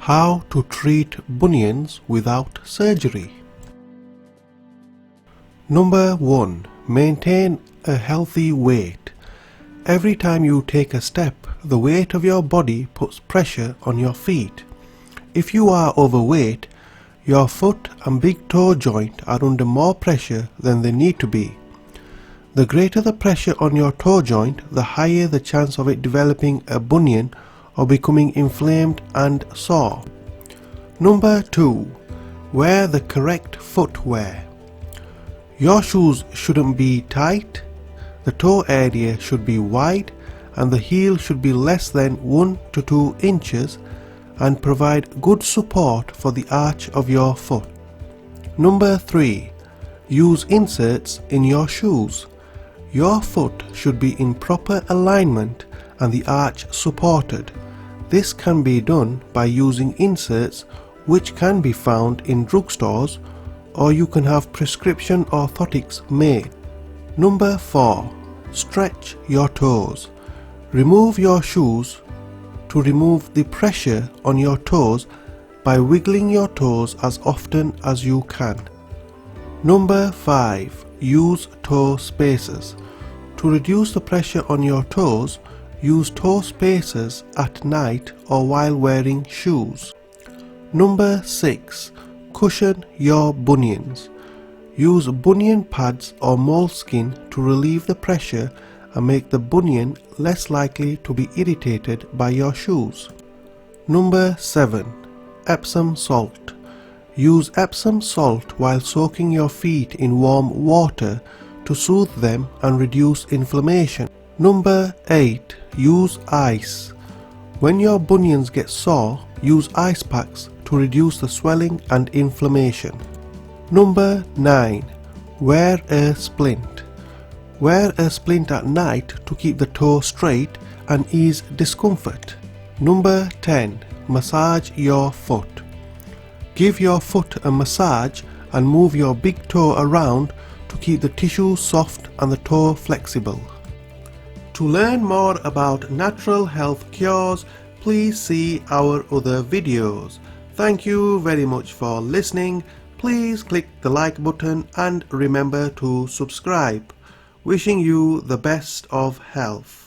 How to treat bunions without surgery. Number 1. Maintain a healthy weight. Every time you take a step, the weight of your body puts pressure on your feet. If you are overweight, your foot and big toe joint are under more pressure than they need to be. The greater the pressure on your toe joint, the higher the chance of it developing a bunion or becoming inflamed and sore. Number 2. Wear the correct footwear. Your shoes shouldn't be tight, the toe area should be wide, and the heel should be less than 1 to 2 inches and provide good support for the arch of your foot. Number 3. Use inserts in your shoes. Your foot should be in proper alignment and the arch supported. This can be done by using inserts which can be found in drugstores, or you can have prescription orthotics made. Number 4. Stretch your toes. Remove your shoes to remove the pressure on your toes by wiggling your toes as often as you can. Number 5. Use toe spacers. To reduce the pressure on your toes, use toe spacers at night or while wearing shoes. Number 6. Cushion your bunions. Use bunion pads or moleskin to relieve the pressure and make the bunion less likely to be irritated by your shoes. Number 7. Epsom salt. Use Epsom salt while soaking your feet in warm water to soothe them and reduce inflammation. Number 8. Use ice. When your bunions get sore, use ice packs to reduce the swelling and inflammation. Number 9. Wear a splint. Wear a splint at night to keep the toe straight and ease discomfort. Number 10. Massage your foot. Give your foot a massage and move your big toe around to keep the tissue soft and the toe flexible. To learn more about natural health cures, please see our other videos. Thank you very much for listening. Please click the like button and remember to subscribe. Wishing you the best of health.